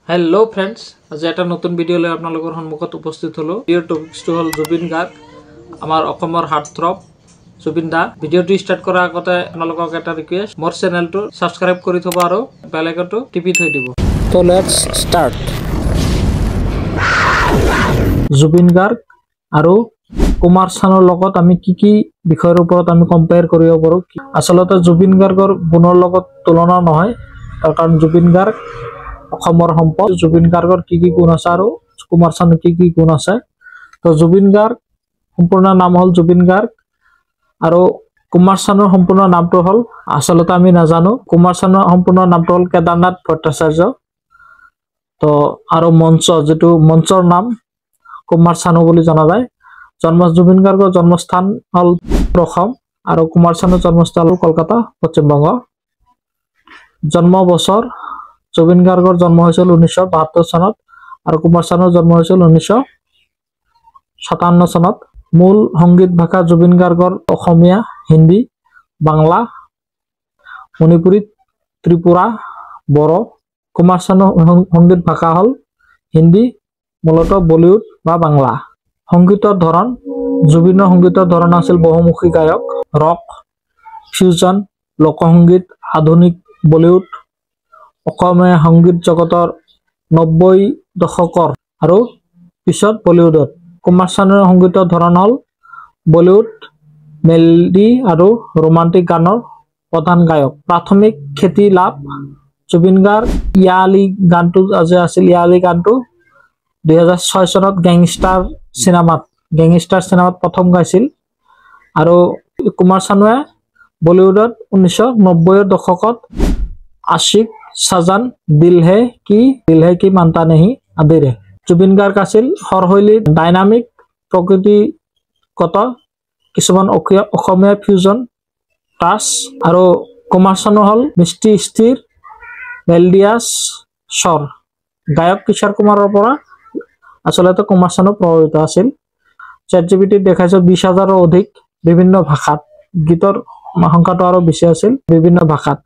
Hello friends, आज एक नतुन video লৈ আপোনালোকৰ সন্মুখত উপস্থিত হলো। ভিডিঅ'ৰ টপিকটো হ'ল জুবিন গাৰ্গ, আমাৰ অসমৰ হাৰ্টথ্ৰব জুবিন দা। ভিডিঅ'টো ষ্টাৰ্ট কৰাৰ আগতে আপোনালোকক এটা ৰিকুৱেষ্ট, মোৰ চেনেলটো সাবস্ক্ৰাইব কৰি থব আৰু বেল আইকনটো টিপি থৈ দিব। তো লেটস ষ্টাৰ্ট। জুবিন গাৰ্গ আৰু কুমাৰ চানুৰ লগত আমি কি বিষয়ৰ ওপৰত আমি কম্পেয়াৰ কৰিব পাৰো। আচলতে জুবিন গাৰ্গৰ গুণৰ লগত তুলনা নহয়, কাৰণ জুবিন গাৰ্গ অসমৰ সম্পদ। জুবিন গাৰ্গৰ কি গুণ আছে আৰু কুমাৰ চানুৰ কি গুণ আছে। তো জুবিন গাৰ্গ সম্পূৰ্ণ নাম হ'ল জুবিন গাৰ্গ আৰু কুমাৰ চানুৰ সম্পূৰ্ণ নামটো হ'ল, আচলতে আমি নাজানো, কুমাৰ চানুৰ সম্পূৰ্ণ নামটো হ'ল কেদাৰনাথ ভট্টাচাৰ্য। তো আৰু যিটো মঞ্চৰ নাম কুমাৰ চানু বুলি জনা যায়। জুবিন গাৰ্গৰ জন্মস্থান হ'ল অসম আৰু কুমাৰ চানুৰ জন্মস্থল হ'ল কলকাতা, পশ্চিমবংগ। জন্ম বছৰ, জুবিন গাৰ্গৰ জন্ম হৈছিল 1972 চনত আৰু কুমাৰ চানুৰ জন্ম হৈছিল 1957 চনত। মূল সংগীত ভাষা জুবিন গাৰ্গৰ অসমীয়া, হিন্দী, বাংলা, মণিপুৰী, ত্ৰিপুৰা, বড়ো। কুমাৰ চানুৰ সংগীত ভাষা হ'ল হিন্দী, মূলতঃ বলিউড বা বাংলা। সংগীতৰ ধৰণ, জুবিনৰ সংগীতৰ ধৰণ আছিল বহুমুখী গায়ক, ৰক, ফিউজন, লোকসংগীত, আধুনিক, বলিউড। অসমীয়া সংগীত জগতৰ 90 দশকৰ আৰু পিছত বলিউডত। কুমাৰ চানুৰ সংগীতৰ ধৰণ হ'ল বলিউড, মেলোডি আৰু ৰোমান্টিক গানৰ প্ৰধান গায়ক। প্ৰাথমিক খ্যাতি লাভ, জুবিন গাৰ্গ ইয়ালি গানটো 2006 চনত গেংষ্টাৰ চিনেমাত প্ৰথম গাইছিল আৰু কুমাৰ চানুৱে বলিউডত 1990 দশকত আশিক, সাজন, দিল হে কি মানতা নেহি আদিৰে। জুবিন গাৰ্গ আছিল সৰশৈলী, ডাইনামিক, প্ৰকৃতিগত কিছুমান অসমীয়া ফিউজন টাচ আৰু কুমাৰ চানু হ'ল মিষ্টি স্থিৰ, মেলডিয়াছ স্বৰ। গায়ক কিশোৰ কুমাৰৰ পৰা আচলতে কুমাৰ চানু প্ৰভাৱিত আছিল। ChatGPT দেখাইছে 20,000ৰো অধিক বিভিন্ন ভাষাত, গীতৰ সংখ্যাটো আৰু বেছি আছিল বিভিন্ন ভাষাত।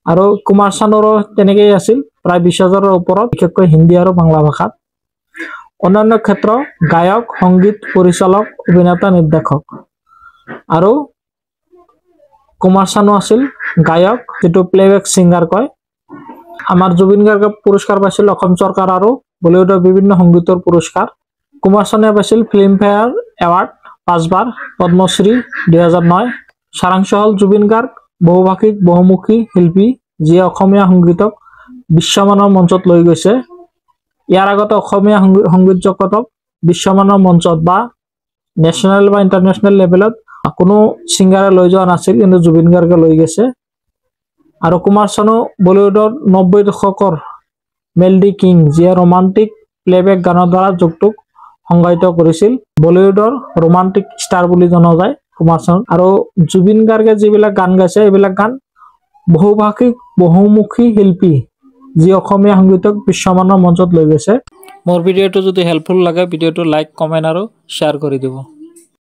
আৰু কুমাৰ চানুৰো তেনেকেই আছিল, প্ৰায় 20,000ৰ ওপৰত, বিশেষকৈ হিন্দী আৰু বাংলা ভাষাত। অন্যান্য ক্ষেত্ৰ, গায়ক, সংগীত পৰিচালক, অভিনেতা, নিৰ্দেশক। আৰু কুমাৰ চানু আছিল গায়ক, যিটো প্লেবেক ছিংগাৰ কয়। আমাৰ জুবিন গাৰ্গে পুৰস্কাৰ পাইছিল অসম চৰকাৰ আৰু বলিউডৰ বিভিন্ন সংগীতৰ পুৰস্কাৰ। কুমাৰ চানুৱে পাইছিল ফিল্মফেয়াৰ এৱাৰ্ড 5 বাৰ, পদ্মশ্ৰী 2009। সাৰাংশ হ'ল জুবিন গাৰ্গ বহুভাষিক, বহুমুখী শিল্পী, যিয়ে অসমীয়া সংগীতক বিশ্বমানৰ মঞ্চত লৈ গৈছে। ইয়াৰ আগতে অসমীয়া সংগীত জগতক বিশ্বমানৰ মঞ্চত বা নেশ্যনেল বা ইণ্টাৰনেশ্যনেল লেভেলত কোনো ছিংগাৰে লৈ যোৱা নাছিল, কিন্তু জুবিন গাৰ্গে লৈ গৈছে। আৰু কুমাৰ চানু বলিউডৰ 90 দশকৰ মেলোডি কিং, যিয়ে ৰোমান্টিক প্লেবেক গানৰ দ্বাৰা যুগটোক সংজ্ঞায়িত কৰিছিল। বলিউডৰ ৰোমান্টিক ষ্টাৰ বুলি জনা যায় কুমাৰ চানু। আৰু জুবিন গাৰ্গে যিবিলাক গান গাইছে, এইবিলাক গান বহুভাষিক, বহুমুখী শিল্পী, যি অসমীয়া সংগীতক বিশ্বমানৰ মঞ্চত লৈ গৈছে। মোৰ ভিডিঅ'টো যদি হেল্পফুল লাগে, ভিডিঅ'টো লাইক, কমেণ্ট আৰু শ্বেয়াৰ কৰি দিব।